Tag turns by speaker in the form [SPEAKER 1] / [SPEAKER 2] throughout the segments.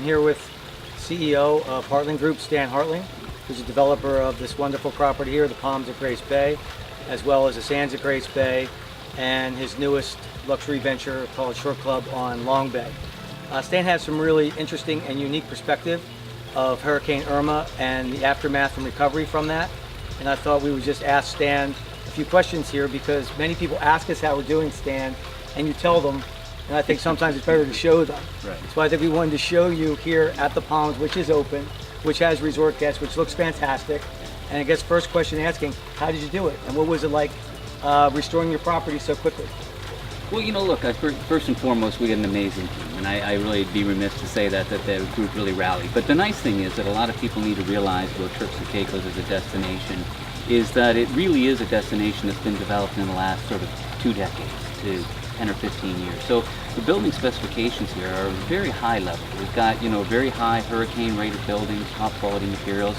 [SPEAKER 1] here with CEO of Hartling Group, Stan Hartling, who's a developer of this wonderful property here, the Palms at Grace Bay, as well as the Sands at Grace Bay, and his newest luxury venture called Shore Club on Long Bay. Stan has some really interesting and unique perspective of Hurricane Irma and the aftermath and recovery from that. And I thought we would just ask Stan a few questions here, because many people ask us how we're doing, Stan, and you tell them, and I think sometimes it's better to show them.
[SPEAKER 2] Right.
[SPEAKER 1] So I think we wanted to show you here at the Palms, which is open, which has resort guests, which looks fantastic. And I guess first question asking, how did you do it? And what was it like restoring your property so quickly?
[SPEAKER 2] Well, you know, look, first and foremost, we got an amazing team, and I really be remiss to say that the group really rallied. But the nice thing is that a lot of people need to realize about Turks and Caicos as a destination is that it really is a destination that's been developed in the last sort of 2 decades to 10 or 15 years. So the building specifications here are very high level. We've got, you know, very high hurricane rated buildings, top quality materials,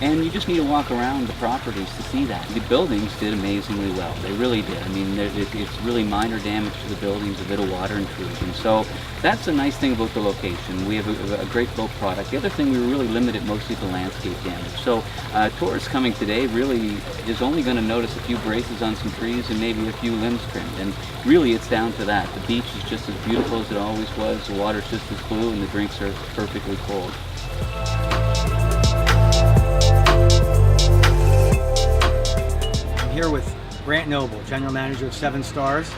[SPEAKER 2] and you just need to walk around the properties to see that. The buildings did amazingly well. They really did. I mean, it's really minor damage to the buildings, a bit of water intrusion. So that's a nice thing about the location. We have a great built product. The other thing, we were really limited mostly to landscape damage. So tourists coming today really is only going to notice a few braces on some trees and maybe a few limbs trimmed. And really it's down to that. The beach is just as beautiful as it always was. The water's just as blue, and the drinks are perfectly cold.
[SPEAKER 1] Here with Grant Noble, General Manager of 7 Stars.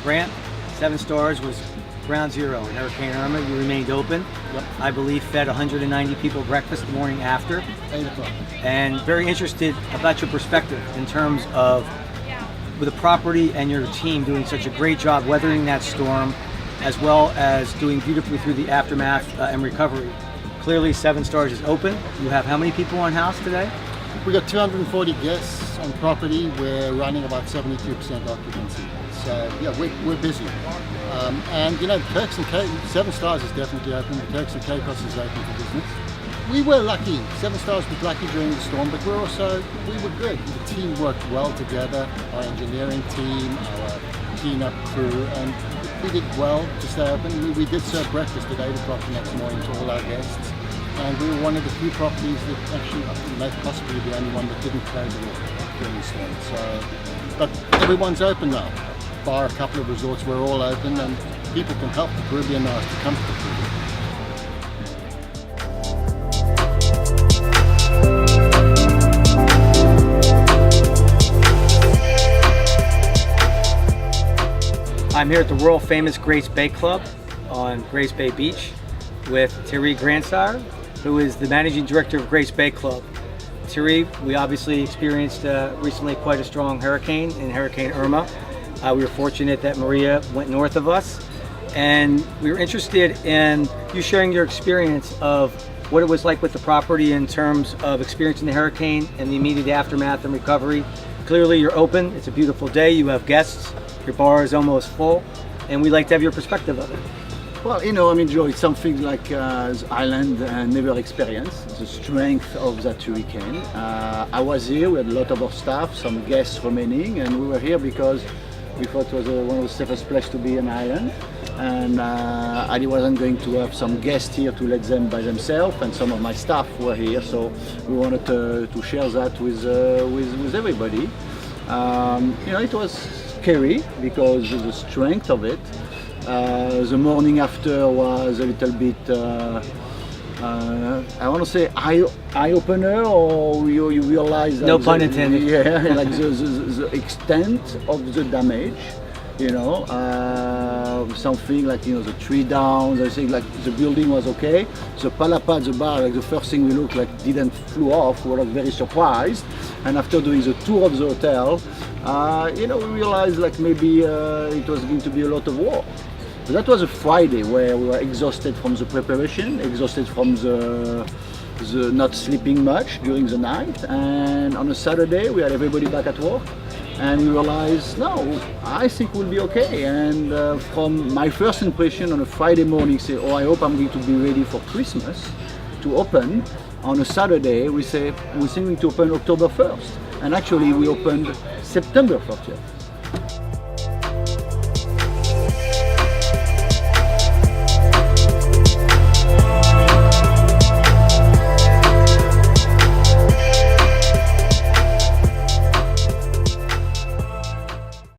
[SPEAKER 1] Grant, 7 Stars was ground zero in Hurricane Irma. You remained open.
[SPEAKER 3] Yep.
[SPEAKER 1] I believe fed 190 people breakfast the morning after.
[SPEAKER 3] 8 o'clock.
[SPEAKER 1] And very interested about your perspective in terms of with the property and your team doing such a great job weathering that storm, as well as doing beautifully through the aftermath and recovery. Clearly 7 Stars is open. You have how many people on house today?
[SPEAKER 3] We got 240 guests on property. We're running about 72% occupancy. So yeah, we're busy. And you know, Turks and Caicos, 7 Stars is definitely open. The Turks and Caicos is open for business. We were lucky. 7 Stars was lucky during the storm, but we were good. The team worked well together. Our engineering team, our cleanup crew, and we did well to stay open. We did serve breakfast at 8 o'clock the next morning to all our guests. And we were one of the few properties that actually, possibly the only one that didn't close at all during the storm. So, but everyone's open now. Bar a couple of resorts, we're all open, and people can help the Caribbean now to come to the Caribbean.
[SPEAKER 1] I'm here at the world famous Grace Bay Club on Grace Bay Beach with Thierry Grandsire, who is the managing director of Grace Bay Club. Thierry, we obviously experienced recently quite a strong hurricane in Hurricane Irma. We were fortunate that Maria went north of us, and we were interested in you sharing your experience of what it was like with the property in terms of experiencing the hurricane and the immediate aftermath and recovery. Clearly you're open, it's a beautiful day, you have guests, your bar is almost full, and we'd like to have your perspective of it.
[SPEAKER 4] Well, you know, I mean, Joe, it's something like the island never experienced, the strength of that hurricane. I was here, we had a lot of our staff, some guests remaining, and we were here because we thought it was one of the safest places to be an island. And I wasn't going to have some guests here to let them by themselves, and some of my staff were here, so we wanted to share that with everybody. You know, it was scary because of the strength of it. The morning after was a little bit, I want to say eye-opener, or you realize that
[SPEAKER 1] no pun intended.
[SPEAKER 4] Yeah, like the extent of the damage, you know, something like, you know, the tree down, I think like the building was okay. The palapa, the bar, like the first thing we looked like didn't flew off. We were very surprised, and after doing the tour of the hotel, you know, we realized like maybe it was going to be a lot of work. So that was a Friday where we were exhausted from the preparation, exhausted from the not sleeping much during the night, and on a Saturday we had everybody back at work, and we realized, no, I think we'll be okay. And from my first impression on a Friday morning, say, oh, I hope I'm going to be ready for Christmas to open. On a Saturday, we say we're thinking to open October 1st, and actually we opened September 30th.